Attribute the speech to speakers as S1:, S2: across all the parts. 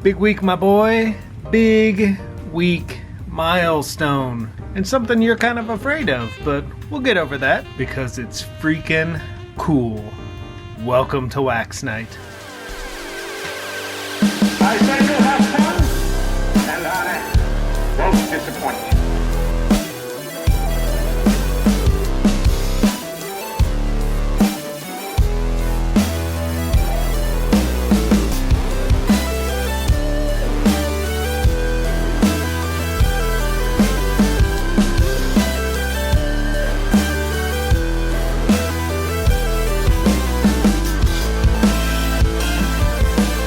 S1: Big week, my boy. Big week milestone. And something you're kind of afraid of, but we'll get over that because it's freaking cool. Welcome to Wax Night.
S2: I said you'll have fun, and I won't disappoint you.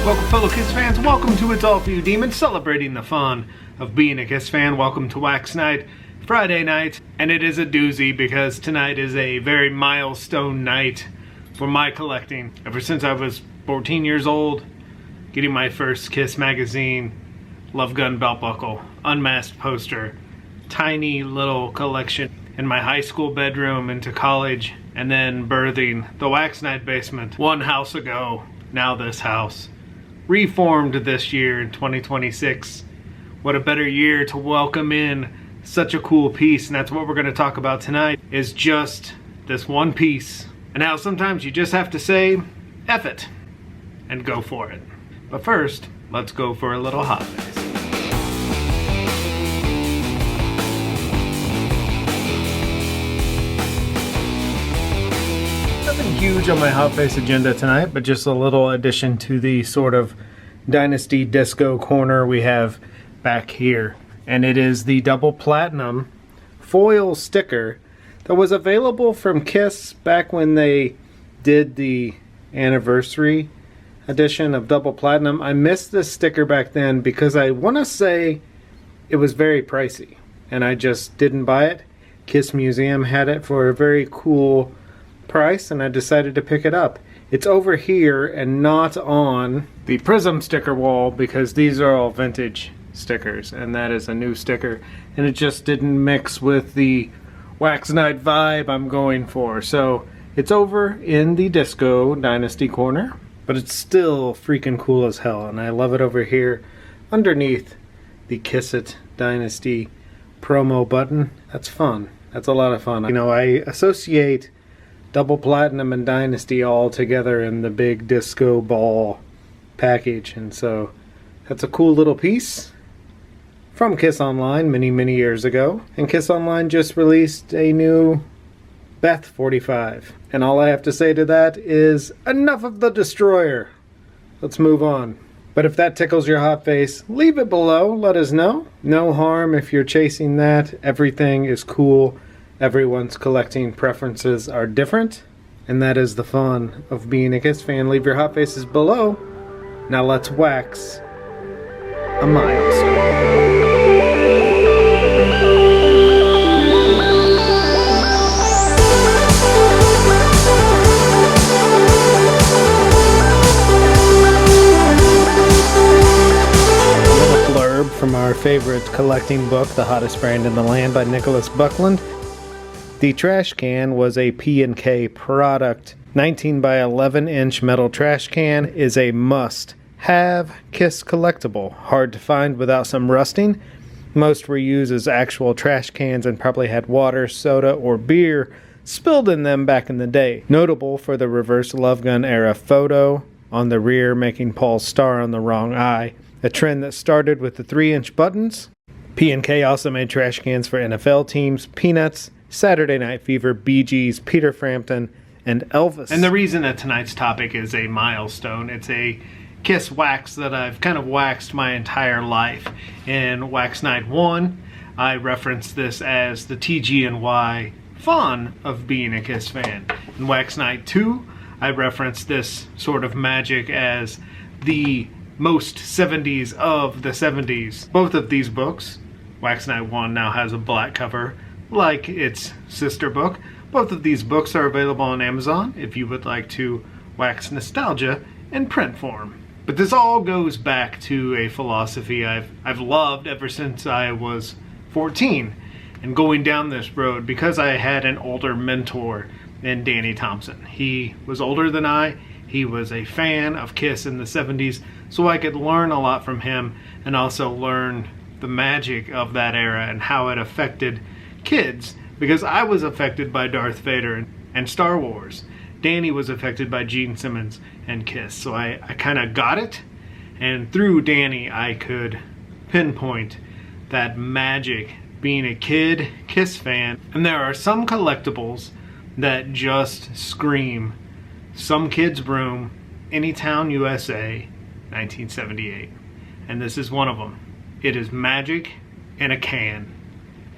S1: Welcome, fellow Kiss fans. Welcome to It's All For You Demons, celebrating the fun of being a Kiss fan. Welcome to Wax Night, Friday night, and it is a doozy because tonight is a very milestone night for my collecting. Ever since I was 14 years old, getting my first Kiss magazine, Love Gun belt buckle, unmasked poster, tiny little collection in my high school bedroom into college, and then birthing the Wax Night Basement one house ago, now this house. Reformed this year in 2026. What a better year to welcome in such a cool piece, and that's what we're going to talk about tonight, is just this one piece and how sometimes you just have to say F it and go for it. But first, let's go for a little hot face. Nothing huge on my hot face agenda tonight, but just a little addition to the sort of Dynasty Disco corner we have back here. And it is the double platinum foil sticker that was available from Kiss back when they did the anniversary edition of double platinum. I missed this sticker back then because I want to say it was very pricey and I just didn't buy it. Kiss Museum had it for a very cool price and I decided to pick it up. It's over here and not on the Prism sticker wall because these are all vintage stickers and that is a new sticker and it just didn't mix with the Wax Night vibe I'm going for. So it's over in the Disco Dynasty corner, but it's still freaking cool as hell and I love it over here underneath the Kiss It Dynasty promo button. That's fun. That's a lot of fun. You know, I associate double platinum and Dynasty all together in the big disco ball package, and so that's a cool little piece from Kiss Online many years ago. And Kiss Online just released a new Beth 45, and all I have to say to that is enough of the destroyer. Let's move on. But if that tickles your hot face, leave it below, let us know. No harm if you're chasing that. Everything is cool. Everyone's collecting preferences are different, and that is the fun of being a Kiss fan. Leave your hot faces below. Now let's wax a milestone. A little blurb from our favorite collecting book, The Hottest Brand in the Land by Nicholas Buckland. The trash can was a P&K product. 19 by 11 inch metal trash can is a must-have Kiss collectible. Hard to find without some rusting. Most were used as actual trash cans and probably had water, soda, or beer spilled in them back in the day. Notable for the reverse Love Gun era photo on the rear making Paul's star on the wrong eye. A trend that started with the 3-inch buttons. P&K also made trash cans for NFL teams, Peanuts, Saturday Night Fever, Bee Gees, Peter Frampton, and Elvis. And the reason that tonight's topic is a milestone, it's a Kiss wax that I've kind of waxed my entire life. In Wax Night 1, I referenced this as the TG&Y fun of being a Kiss fan. In Wax Night 2, I referenced this sort of magic as the most 70s of the 70s. Both of these books, Wax Night 1 now has a black cover, like its sister book. Both of these books are available on Amazon if you would like to wax nostalgia in print form. But this all goes back to a philosophy I've loved ever since I was 14. And going down this road, because I had an older mentor in Danny Thompson. He was older than I. He was a fan of Kiss in the 70s, so I could learn a lot from him and also learn the magic of that era and how it affected kids, because I was affected by Darth Vader and Star Wars. Danny was affected by Gene Simmons and Kiss, so I kind of got it, and through Danny I could pinpoint that magic being a kid Kiss fan. And there are some collectibles that just scream some kid's room, Anytown, USA, 1978, and this is one of them. It is magic in a can,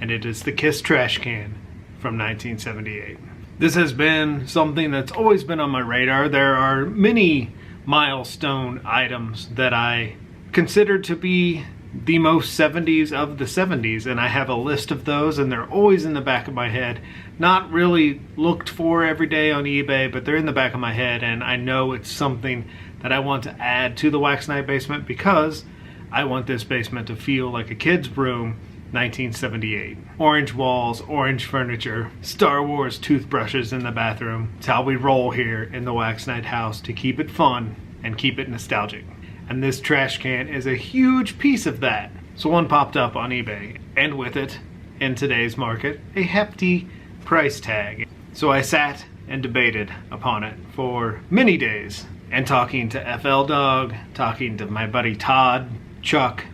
S1: and it is the Kiss trash can from 1978. This has been something that's always been on my radar. There are many milestone items that I consider to be the most 70s of the 70s, and I have a list of those, and they're always in the back of my head. Not really looked for every day on eBay, but they're in the back of my head, and I know it's something that I want to add to the Wax Night Basement because I want this basement to feel like a kid's room, 1978. Orange walls, orange furniture, Star Wars toothbrushes in the bathroom. It's how we roll here in the Wax Night house to keep it fun and keep it nostalgic. And this trash can is a huge piece of that. So one popped up on eBay, and with it, in today's market, a hefty price tag. So I sat and debated upon it for many days, and talking to FL Dog, talking to my buddy Todd, Chuck,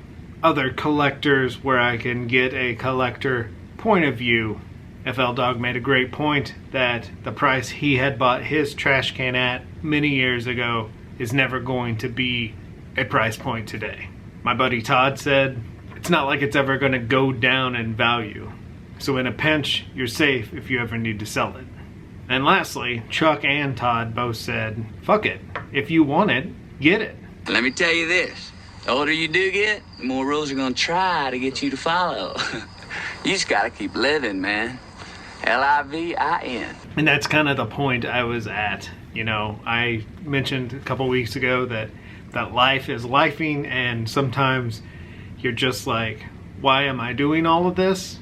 S1: other collectors where I can get a collector point of view. FL Dog made a great point that the price he had bought his trash can at many years ago is never going to be a price point today. My buddy Todd said it's not like it's ever going to go down in value. So in a pinch, you're safe if you ever need to sell it. And lastly, Chuck and Todd both said, fuck it. If you want it, get it.
S3: Let me tell you this. The older you do get, the more rules are gonna try to get you to follow. You just gotta keep living, man. Livin.
S1: And that's kind of the point I was at. You know, I mentioned a couple weeks ago that life is lifing, and sometimes you're just like, why am I doing all of this?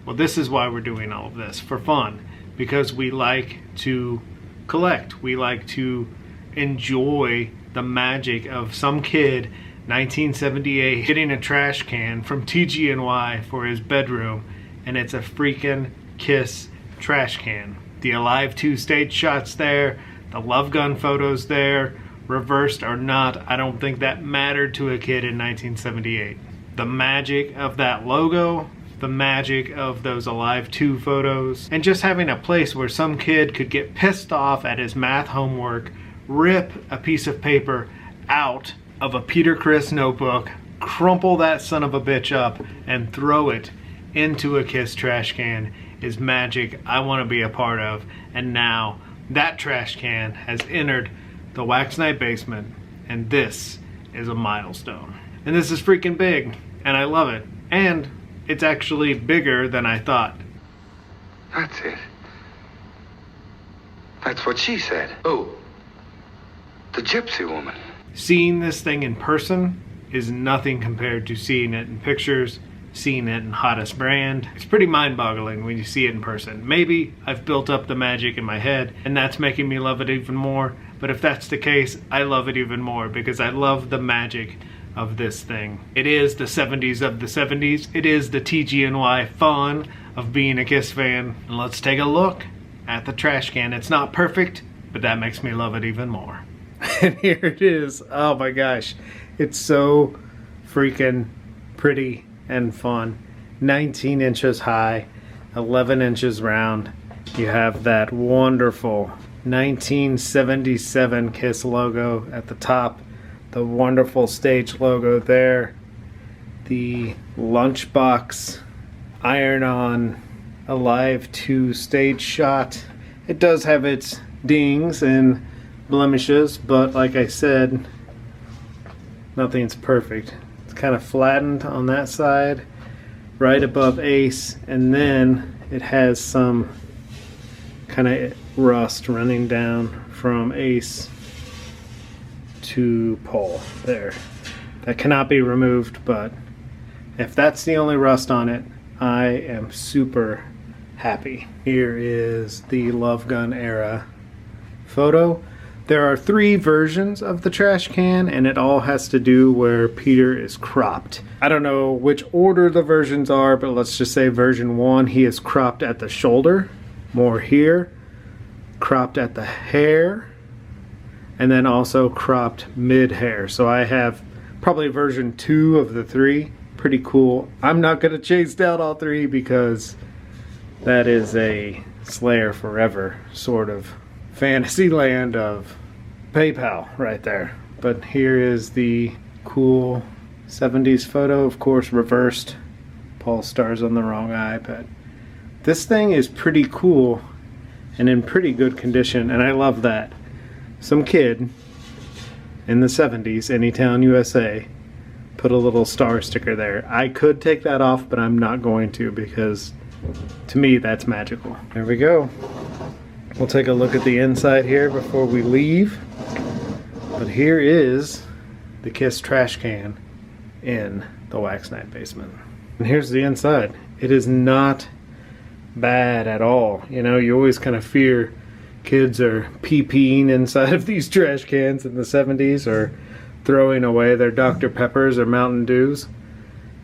S1: Well, this is why we're doing all of this, for fun. Because we like to collect. We like to enjoy the magic of some kid 1978 getting a trash can from TG&Y for his bedroom, and it's a freaking Kiss trash can. The Alive 2 stage shots there, the Love Gun photos there, reversed or not, I don't think that mattered to a kid in 1978. The magic of that logo, the magic of those Alive 2 photos, and just having a place where some kid could get pissed off at his math homework, rip a piece of paper out of a Peter Criss notebook, crumple that son of a bitch up, and throw it into a Kiss trash can is magic I want to be a part of. And now that trash can has entered the Wax Night Basement, and this is a milestone. And this is freaking big, and I love it. And it's actually bigger than I thought.
S4: That's it. That's what she said. Oh, the gypsy woman.
S1: Seeing this thing in person is nothing compared to seeing it in pictures, seeing it in Hottest Brand. It's pretty mind-boggling when you see it in person. Maybe I've built up the magic in my head, and that's making me love it even more. But if that's the case, I love it even more because I love the magic of this thing. It is the 70s of the 70s. It is the TG&Y fun of being a Kiss fan. And let's take a look at the trash can. It's not perfect, but that makes me love it even more. And here it is. Oh my gosh. It's so freaking pretty and fun. 19 inches high, 11 inches round. You have that wonderful 1977 Kiss logo at the top. The wonderful stage logo there. The lunchbox iron-on Alive 2 stage shot. It does have its dings and blemishes, but like I said, nothing's perfect. It's kind of flattened on that side, right above Ace, and then it has some kind of rust running down from Ace to Pole there. That cannot be removed, but if that's the only rust on it, I am super happy. Here is the Love Gun era photo. There are 3 versions of the trash can, and it all has to do where Peter is cropped. I don't know which order the versions are, but let's just say version 1, he is cropped at the shoulder, more here, cropped at the hair, and then also cropped mid-hair. So I have probably version 2 of the 3. Pretty cool. I'm not going to chase down all 3 because that is a Slayer Forever sort of fantasy land of PayPal right there. But here is the cool 70s photo, of course reversed. Paul stars on the wrong eye, but this thing is pretty cool and in pretty good condition, and I love that. Some kid in the 70s, Anytown, USA, put a little star sticker there. I could take that off, but I'm not going to because to me that's magical. There we go. We'll take a look at the inside here before we leave. But here is the Kiss trash can in the Wax Night Basement. And here's the inside. It is not bad at all. You know, you always kind of fear kids are pee-peeing inside of these trash cans in the 70s or throwing away their Dr. Peppers or Mountain Dews.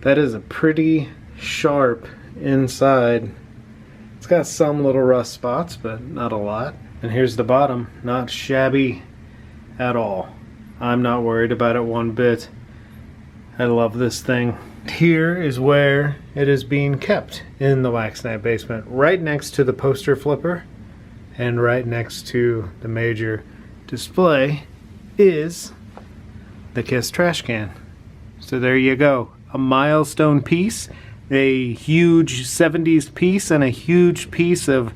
S1: That is a pretty sharp inside. It's got some little rust spots, but not a lot. And here's the bottom. Not shabby at all. I'm not worried about it one bit. I love this thing. Here is where it is being kept in the Wax Night Basement, right next to the poster flipper and right next to the major display is the Kiss trash can. So there you go. A milestone piece, a huge 70s piece, and a huge piece of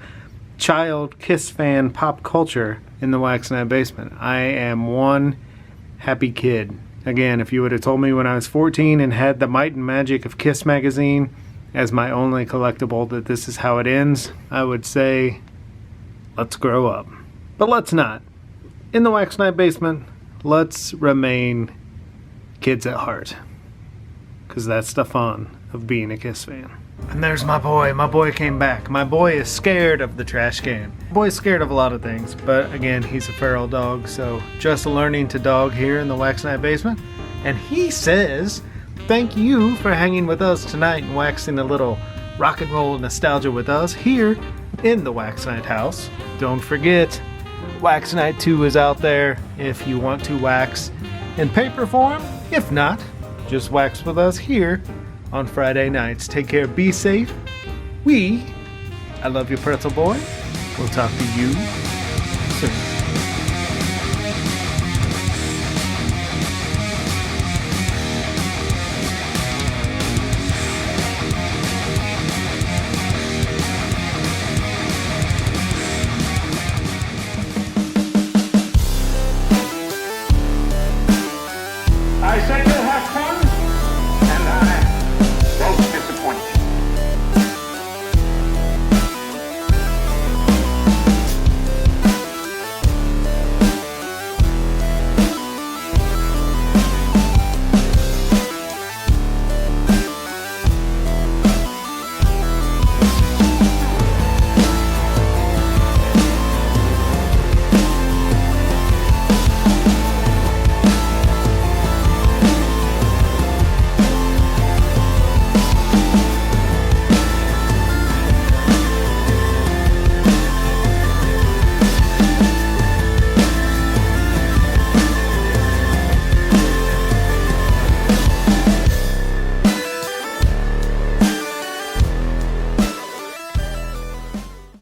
S1: child Kiss fan pop culture in the Wax Night Basement. I am one happy kid. Again, if you would have told me when I was 14 and had the Might and Magic of Kiss magazine as my only collectible that this is how it ends, I would say, let's grow up. But let's not. In the Wax Night Basement, let's remain kids at heart. Because that's the fun of being a Kiss fan. And there's my boy. My boy came back. My boy is scared of the trash can. My boy's scared of a lot of things, but again, he's a feral dog, so just learning to dog here in the Wax Night Basement. And he says, thank you for hanging with us tonight and waxing a little rock and roll nostalgia with us here in the Wax Night house. Don't forget, Wax Night 2 is out there if you want to wax in paper form. If not, just wax with us here on Friday nights. Take care, be safe. I love you, Pretzel Boy. We'll talk to you